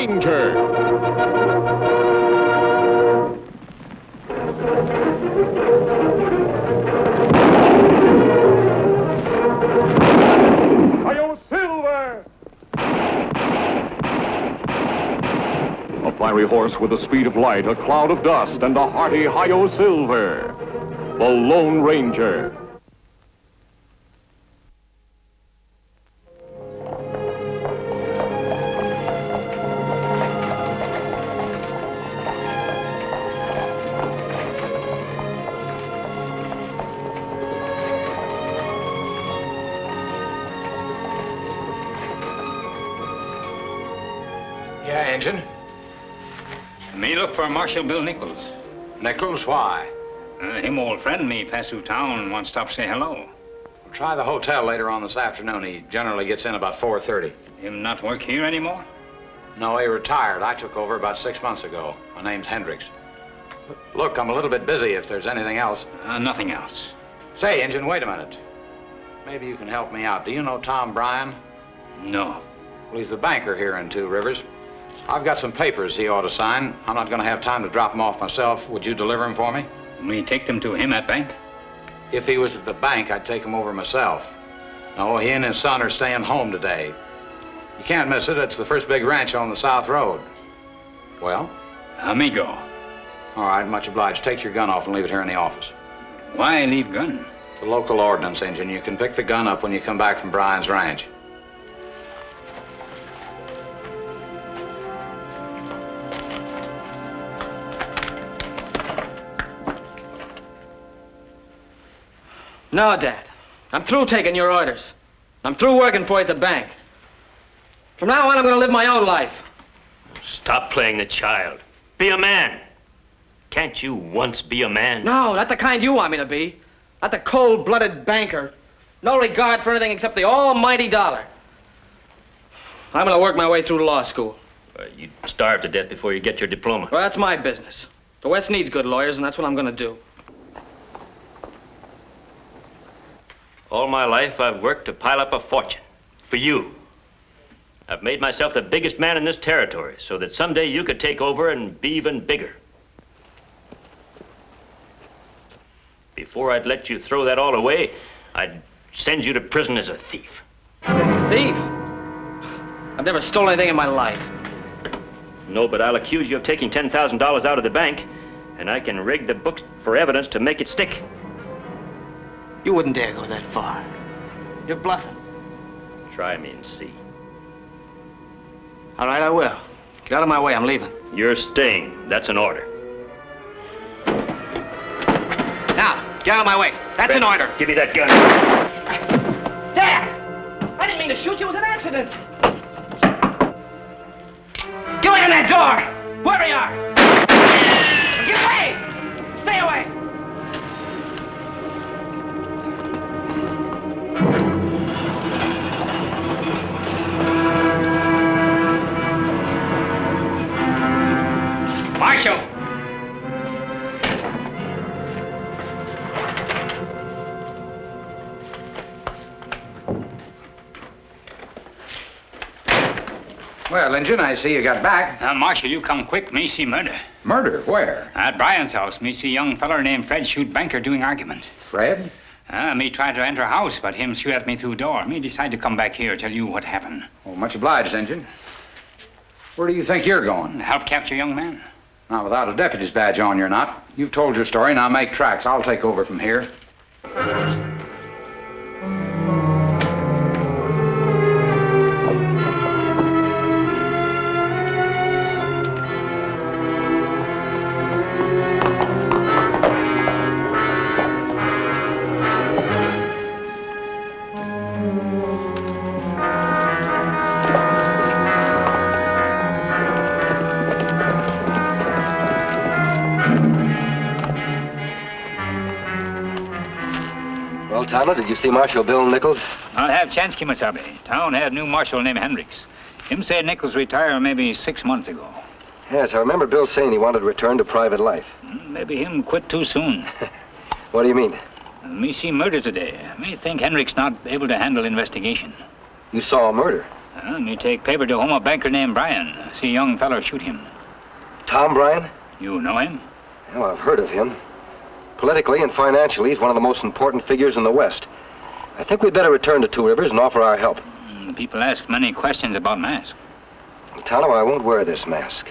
Ranger. Hi-yo, Silver! A fiery horse with the speed of light, a cloud of dust, and a hearty Hi-yo Silver. The Lone Ranger. Yeah, Engine? Me look for Marshal Bill Nichols. Nichols, why? Him old friend me pass through town and want to stop say hello. Try the hotel later on this afternoon. He generally gets in about 4:30. Him not work here anymore? No, he retired. I took over about 6 months ago. My name's Hendricks. Look, I'm a little bit busy if there's anything else. Nothing else. Say, Engine, wait a minute. Maybe you can help me out. Do you know Tom Bryan? No. Well, he's the banker here in Two Rivers. I've got some papers he ought to sign. I'm not going to have time to drop them off myself. Would you deliver them for me? Me take them to him at bank? If he was at the bank, I'd take them over myself. No, he and his son are staying home today. You can't miss it. It's the first big ranch on the South Road. Well? Me go. All right, much obliged. Take your gun off and leave it here in the office. Why leave gun? It's a local ordinance, Engine. You can pick the gun up when you come back from Bryan's ranch. No, Dad. I'm through taking your orders. I'm through working for you at the bank. From now on, I'm going to live my own life. Stop playing the child. Be a man. Can't you once be a man? No, not the kind you want me to be. Not the cold-blooded banker. No regard for anything except the almighty dollar. I'm going to work my way through law school. You'd starve to death before you get your diploma. Well, that's my business. The West needs good lawyers, and that's what I'm going to do. All my life, I've worked to pile up a fortune. For you. I've made myself the biggest man in this territory so that someday you could take over and be even bigger. Before I'd let you throw that all away, I'd send you to prison as a thief. Thief? I've never stolen anything in my life. No, but I'll accuse you of taking $10,000 out of the bank, and I can rig the books for evidence to make it stick. You wouldn't dare go that far. You're bluffing. Try me and see. All right, I will. Get out of my way, I'm leaving. You're staying. That's an order. Now, get out of my way. That's an order. Give me that gun. Dad! I didn't mean to shoot you. It was an accident. Get away from that door! Wherever you are! Get away! Stay away! Marshal! Well, Engine, I see you got back. Marshal, you come quick. Me see murder. Murder? Where? At Bryan's house, me see young feller named Fred shoot banker doing argument. Fred? Me tried to enter house, but him shoot at me through door. Me decide to come back here, tell you what happened. Oh, much obliged, Engine. Where do you think you're going? Help capture young man. Not without a deputy's badge on, you're not. You've told your story, now make tracks. I'll take over from here. Tonto, did you see Marshal Bill Nichols? I'll have chance, Kimasabi. Town had a new marshal named Hendricks. Him said Nichols retired maybe 6 months ago. Yes, I remember Bill saying he wanted to return to private life. Maybe him quit too soon. What do you mean? Me see murder today. Me think Hendricks not able to handle investigation. You saw a murder? Me take paper to home a banker named Bryan. See a young feller shoot him. Tom Bryan? You know him? Well, I've heard of him. Politically and financially, he's one of the most important figures in the West. I think we'd better return to Two Rivers and offer our help. People ask many questions about mask. Tonto, I won't wear this mask.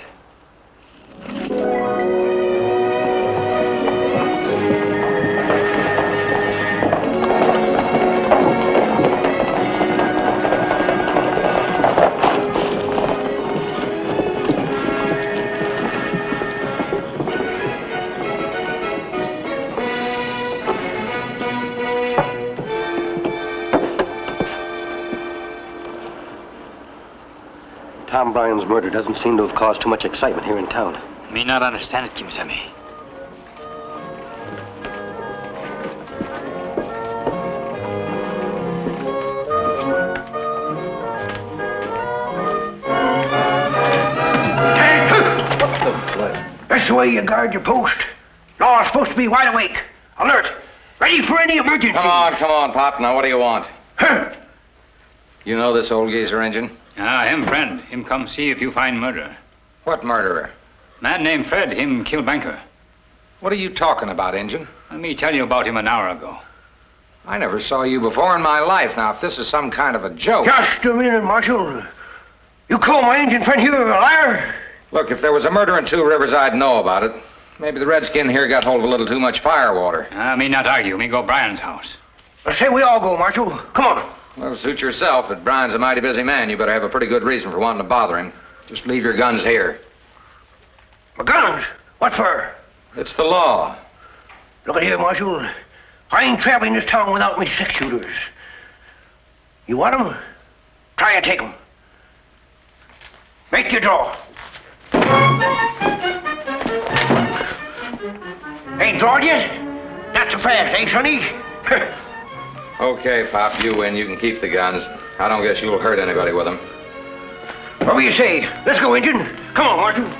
Tom Bryan's murder doesn't seem to have caused too much excitement here in town. Me not understand it, Kimasabi. That's the way you guard your post. Law's supposed to be wide awake, alert, ready for any emergency. Come on, Pop. Now, what do you want? Huh. You know this old geezer engine? Him friend. Him come see if you find murderer. What murderer? Man named Fred. Him kill banker. What are you talking about, Injun? Let me tell you about him an hour ago. I never saw you before in my life. Now, if this is some kind of a joke... Just a minute, Marshal. You call my Indian friend here a liar? Look, if there was a murder in Two Rivers, I'd know about it. Maybe the redskin here got hold of a little too much firewater. Me not argue. Me go Bryan's house. Let's say we all go, Marshal. Come on. Well, suit yourself, but Bryan's a mighty busy man. You better have a pretty good reason for wanting to bother him. Just leave your guns here. My guns? What for? It's the law. Look at here, Marshal. I ain't traveling this town without me six-shooters. You want 'em? Try and take 'em. Make your draw. Ain't drawed yet? Not so fast, eh, Sonny? Okay, Pop, you win. You can keep the guns. I don't guess you'll hurt anybody with them. What do you say? Let's go, Injun. Come on, Marshal.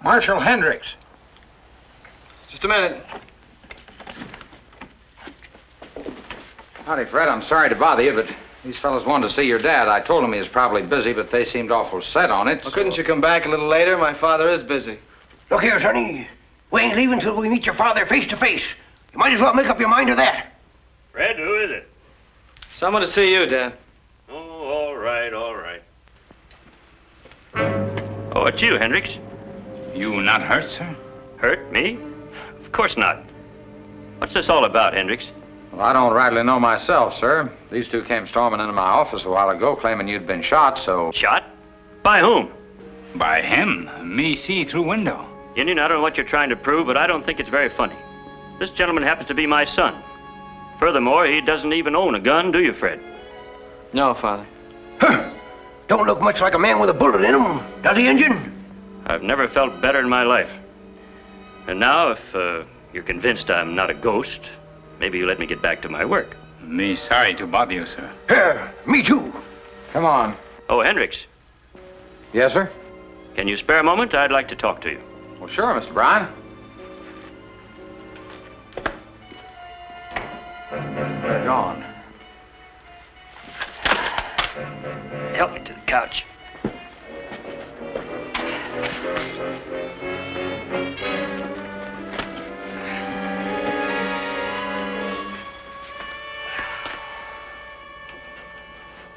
Marshal Hendricks. Just a minute. Howdy, Fred. I'm sorry to bother you, but these fellows wanted to see your dad. I told them he was probably busy, but they seemed awful set on it. Well, couldn't you come back a little later? My father is busy. Look here, Sonny. We ain't leaving till we meet your father face to face. You might as well make up your mind to that. Fred, who is it? Someone to see you, Dad. Oh, all right, all right. Oh, it's you, Hendricks. You not hurt, sir? Hurt me? Of course not. What's this all about, Hendricks? Well, I don't rightly know myself, sir. These two came storming into my office a while ago claiming you'd been shot, so... Shot? By whom? By him. Me see through window. Indian, I don't know what you're trying to prove, but I don't think it's very funny. This gentleman happens to be my son. Furthermore, he doesn't even own a gun, do you, Fred? No, Father. Huh. Don't look much like a man with a bullet in him, does he, Injun? I've never felt better in my life. And now, if you're convinced I'm not a ghost, maybe you let me get back to my work. Me sorry to bother you, sir. Yeah, me too. Come on. Oh, Hendricks, Yes, sir? can you spare a moment? I'd like to talk to you. Well, sure, Mr. Bryan. They're gone. Help me to the couch.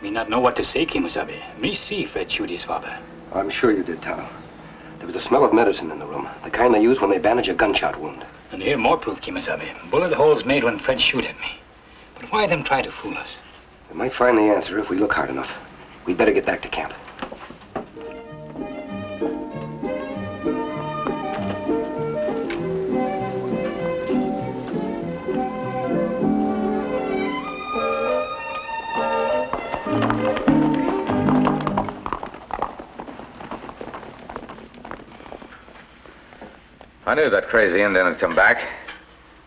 Me not know what to say, Kimasabi. Me see Fred shoot his father. I'm sure you did, Tonto. There was a smell of medicine in the room, the kind they use when they bandage a gunshot wound. And here more proof, Kimasabi. Bullet holes made when Fred shoot at me. But why them try to fool us? We might find the answer if we look hard enough. We'd better get back to camp. I knew that crazy Indian had come back.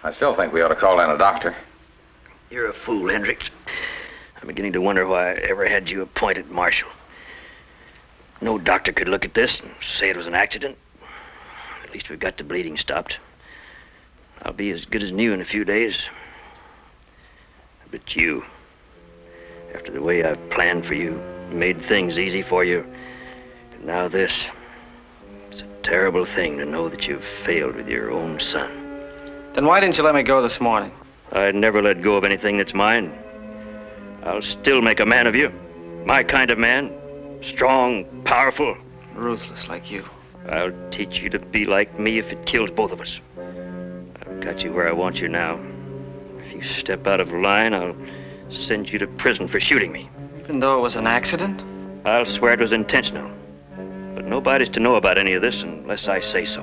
I still think we ought to call in a doctor. You're a fool, Hendricks. I'm beginning to wonder why I ever had you appointed marshal. No doctor could look at this and say it was an accident. At least we've got the bleeding stopped. I'll be as good as new in a few days. But you, after the way I've planned for you, made things easy for you, and now this. It's a terrible thing to know that you've failed with your own son. Then why didn't you let me go this morning? I'd never let go of anything that's mine. I'll still make a man of you. My kind of man. Strong, powerful. Ruthless like you. I'll teach you to be like me if it kills both of us. I've got you where I want you now. If you step out of line, I'll send you to prison for shooting me. Even though it was an accident? I'll swear it was intentional. But nobody's to know about any of this unless I say so.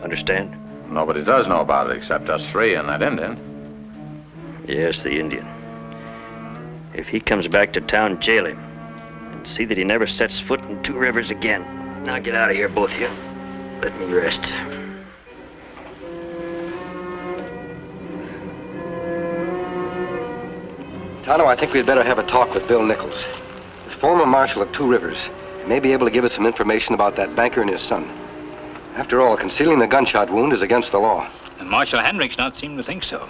Understand? Nobody does know about it except us three and that Indian. Yes, the Indian. If he comes back to town, jail him. And see that he never sets foot in Two Rivers again. Now get out of here, both of you. Let me rest. Tonto, I think we'd better have a talk with Bill Nichols. As former marshal of Two Rivers, he may be able to give us some information about that banker and his son. After all, concealing a gunshot wound is against the law. And Marshal Hendricks not seem to think so.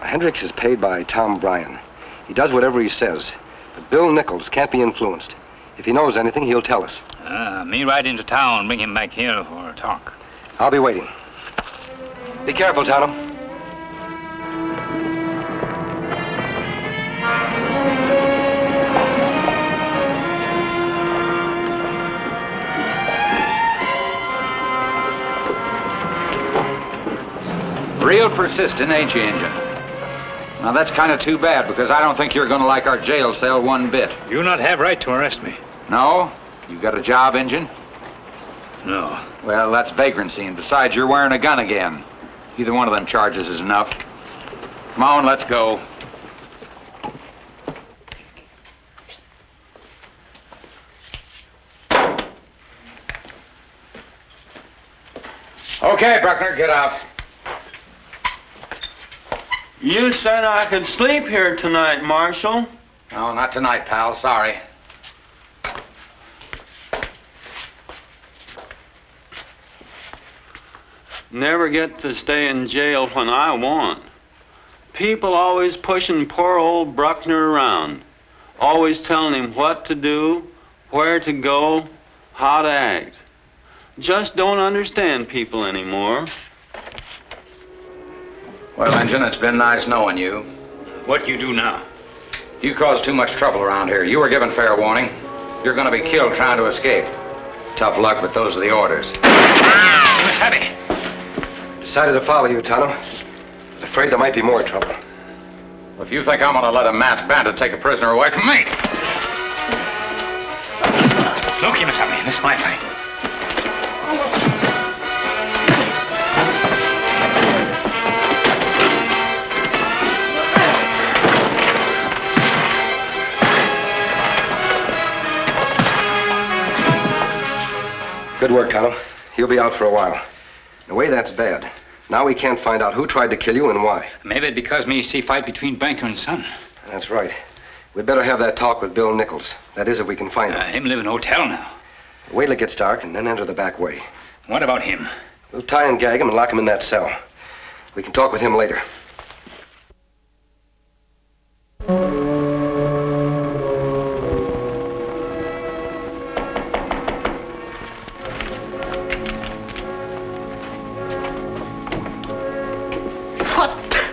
Hendricks is paid by Tom Bryan. He does whatever he says. But Bill Nichols can't be influenced. If he knows anything, he'll tell us. Me ride into town, bring him back here for a talk. I'll be waiting. Be careful, Tonto. Real persistent, ain't you, Injun? Now, that's kind of too bad, because I don't think you're going to like our jail cell one bit. You not have right to arrest me. No? You got a job, Injun? No. Well, that's vagrancy, and besides, you're wearing a gun again. Either one of them charges is enough. Come on, let's go. Okay, Bruckner, get out. You said I could sleep here tonight, Marshal. No, not tonight, pal. Sorry. Never get to stay in jail when I want. People always pushing poor old Bruckner around. Always telling him what to do, where to go, how to act. Just don't understand people anymore. Well, Injun, it's been nice knowing you. What you do now? You caused too much trouble around here. You were given fair warning. You're going to be killed trying to escape. Tough luck, but those are the orders. Miss Happy. Decided to follow you, Tonto. Was afraid there might be more trouble. Well, if you think I'm going to let a masked bandit take a prisoner away from me... Look here, Miss Happy. This is my fight. Good work, Tonto. You'll be out for a while. In a way, that's bad. Now we can't find out who tried to kill you and why. Maybe because me see fight between banker and son. That's right. We'd better have that talk with Bill Nichols. That is, if we can find him. Him live in hotel now. Wait till it gets dark and then enter the back way. What about him? We'll tie and gag him and lock him in that cell. We can talk with him later.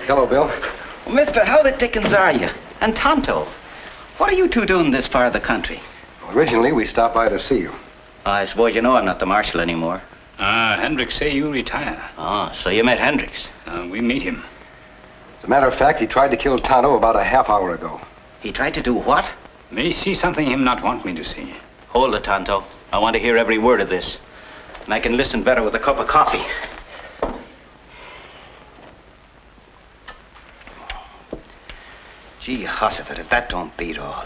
Hello, Bill. Well, mister, how the dickens are you? And Tonto, what are you two doing this far of the country? Originally, we stopped by to see you. I suppose you know I'm not the marshal anymore. Hendricks say you retire. Oh, so you met Hendricks. We meet him. As a matter of fact, he tried to kill Tonto about a half hour ago. He tried to do what? Me see something him not want me to see. Hold it, Tonto. I want to hear every word of this. And I can listen better with a cup of coffee. Gee, Hossiford, if that don't beat all.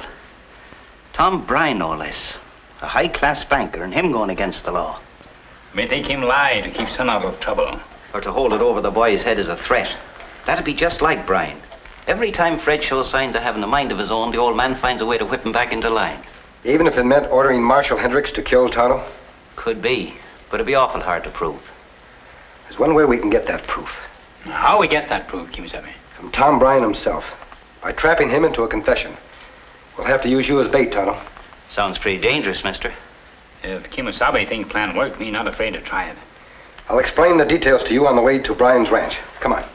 Tom Bryan, no less. A high-class banker, and him going against the law. May think him lie to keep son out of trouble. or to hold it over the boy's head as a threat. That'd be just like Brian. Every time Fred shows signs of having a mind of his own, the old man finds a way to whip him back into line. Even if it meant ordering Marshal Hendricks to kill Tonto? Could be, but it'd be awful hard to prove. There's one way we can get that proof. How we get that proof, Kimasabi? From Tom Bryan himself. By trapping him into a confession. We'll have to use you as bait, Tonto. Sounds pretty dangerous, mister. If Kimasabi thinks plan work, me not afraid to try it. I'll explain the details to you on the way to Bryan's ranch. Come on.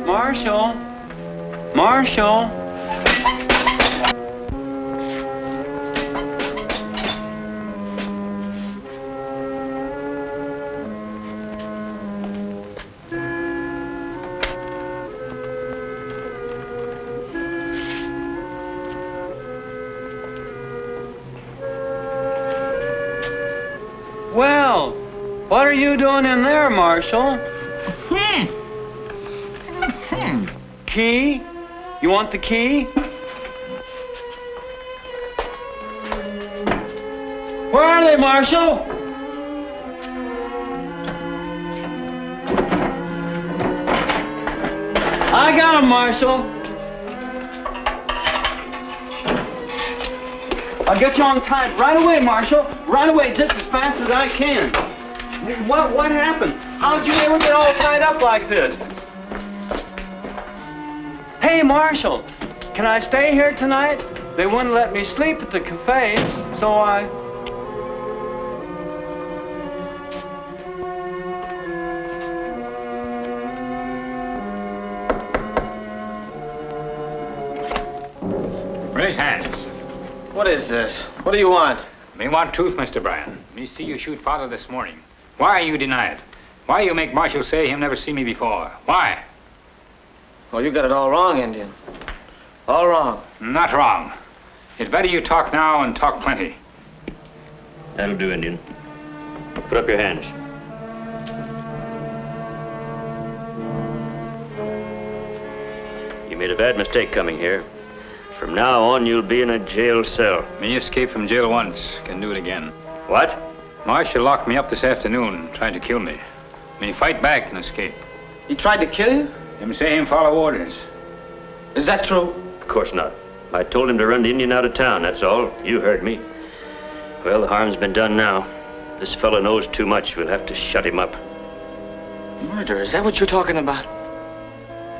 Marshal! Marshal! Well, what are you doing in there, Marshal? Key? You want the key? Where are they, Marshal? I got them, Marshal. I'll get you on time right away, Marshal. Right away, just as fast as I can. What happened? How'd you ever get all tied up like this? Hey, Marshal, can I stay here tonight? They wouldn't let me sleep at the cafe, so I... Raise hands. What is this? What do you want? Me want truth, Mr. Bryan. Me see you shoot father this morning. Why you deny it? Why you make Marshal say him never see me before? Why? Oh, you got it all wrong, Indian. All wrong. Not wrong. It's better you talk now and talk plenty. That'll do, Indian. Put up your hands. You made a bad mistake coming here. From now on, you'll be in a jail cell. Me escaped from jail once. Can do it again. What? Marshal locked me up this afternoon, tried to kill me. Me fight back and escape. He tried to kill you? Him say him follow orders. Is that true? Of course not. I told him to run the Indian out of town, that's all. You heard me. Well, the harm's been done now. This fellow knows too much. We'll have to shut him up. Murder, is that what you're talking about?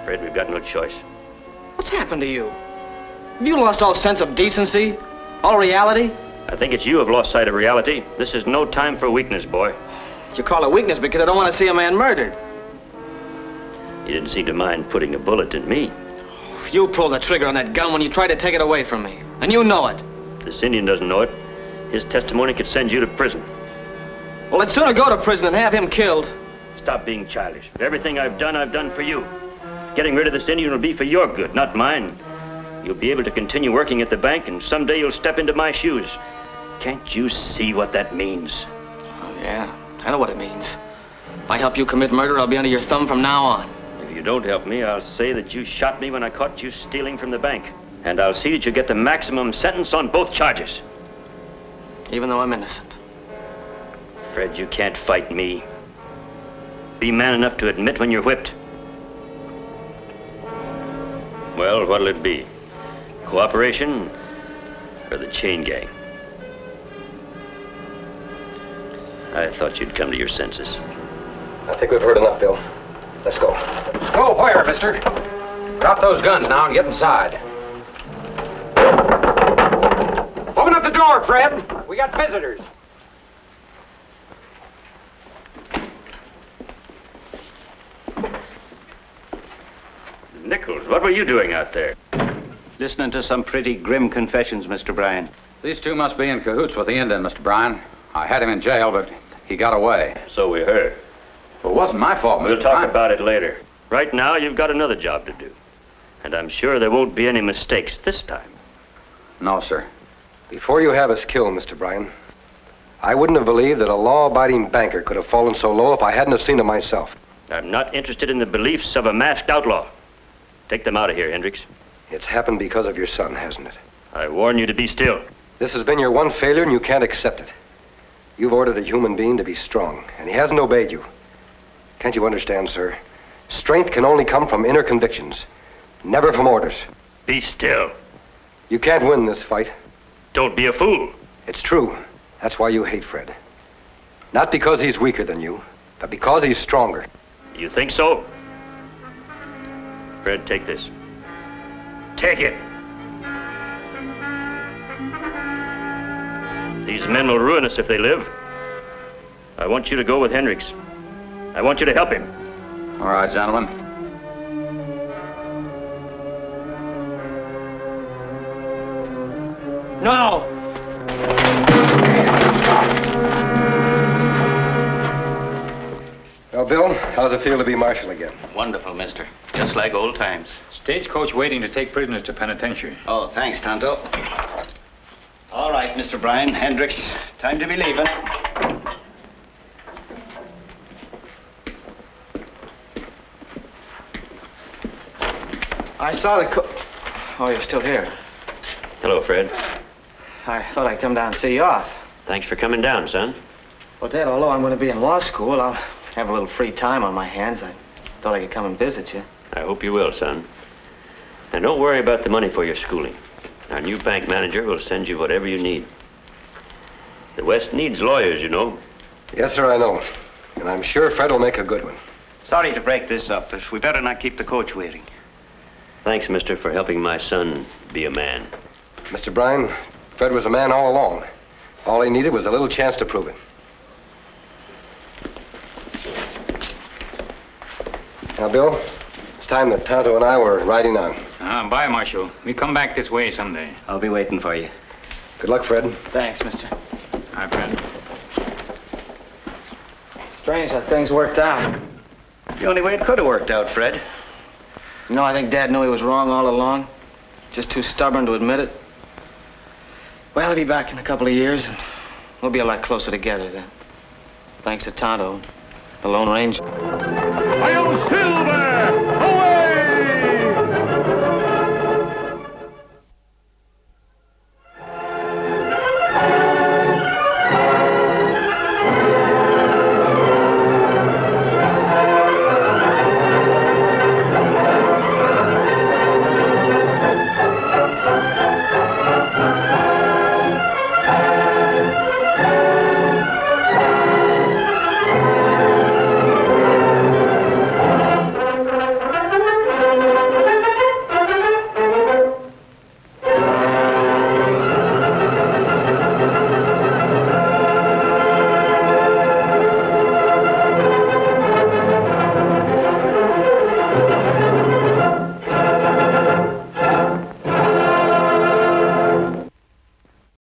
Afraid we've got no choice. What's happened to you? Have you lost all sense of decency? All reality? I think it's you who have lost sight of reality. This is no time for weakness, boy. You call it weakness because I don't want to see a man murdered. You didn't seem to mind putting a bullet in me. You pulled the trigger on that gun when you tried to take it away from me. And you know it. This Indian doesn't know it. His testimony could send you to prison. Well, I'd sooner go to prison than have him killed. Stop being childish. Everything I've done for you. Getting rid of this Indian will be for your good, not mine. You'll be able to continue working at the bank, and someday you'll step into my shoes. Can't you see what that means? Oh, yeah. I know what it means. If I help you commit murder, I'll be under your thumb from now on. If you don't help me, I'll say that you shot me when I caught you stealing from the bank. And I'll see that you get the maximum sentence on both charges. Even though I'm innocent. Fred, you can't fight me. Be man enough to admit when you're whipped. Well, what'll it be? Cooperation or the chain gang? I thought you'd come to your senses. I think we've heard enough, Bill. Let's go. Go where, mister? Drop those guns now and get inside. Open up the door, Fred. We got visitors. Nichols, what were you doing out there? Listening to some pretty grim confessions, Mr. Bryan. These two must be in cahoots with the Indian, Mr. Bryan. I had him in jail, but he got away. So we heard. Well, it wasn't my fault, Mr. We'll talk Bryan. about it later. Right now, you've got another job to do. And I'm sure there won't be any mistakes this time. No, sir. Before you have us killed, Mr. Bryan, I wouldn't have believed that a law-abiding banker could have fallen so low if I hadn't have seen it myself. I'm not interested in the beliefs of a masked outlaw. Take them out of here, Hendricks. It's happened because of your son, hasn't it? I warn you to be still. This has been your one failure, and you can't accept it. You've ordered a human being to be strong, and he hasn't obeyed you. Can't you understand, sir? Strength can only come from inner convictions, never from orders. Be still. You can't win this fight. Don't be a fool. It's true. That's why you hate Fred. Not because he's weaker than you, but because he's stronger. You think so? Fred, take this. Take it. These men will ruin us if they live. I want you to go with Hendricks. I want you to help him. All right, gentlemen. No! Well, Bill, how does it feel to be marshal again? Wonderful, mister. Just like old times. Stagecoach waiting to take prisoners to penitentiary. Oh, thanks, Tonto. All right, Mr. Bryan, Hendricks, time to be leaving. I saw the Oh, you're still here. Hello, Fred. I thought I'd come down and see you off. Thanks for coming down, son. Well, Dad, although I'm going to be in law school, I'll have a little free time on my hands. I thought I could come and visit you. I hope you will, son. And don't worry about the money for your schooling. Our new bank manager will send you whatever you need. The West needs lawyers, you know. Yes, sir, I know. And I'm sure Fred will make a good one. Sorry to break this up, but we better not keep the coach waiting. Thanks, mister, for helping my son be a man. Mr. Bryan, Fred was a man all along. All he needed was a little chance to prove it. Now, Bill, it's time that Tonto and I were riding on. Bye, Marshal. We come back this way someday. I'll be waiting for you. Good luck, Fred. Thanks, mister. Hi, friend. Strange how things worked out. The only way it could have worked out, Fred. You know, I think Dad knew he was wrong all along. Just too stubborn to admit it. Well, he'll be back in a couple of years, and we'll be a lot closer together then. Thanks to Tonto, the Lone Ranger. I am Silver!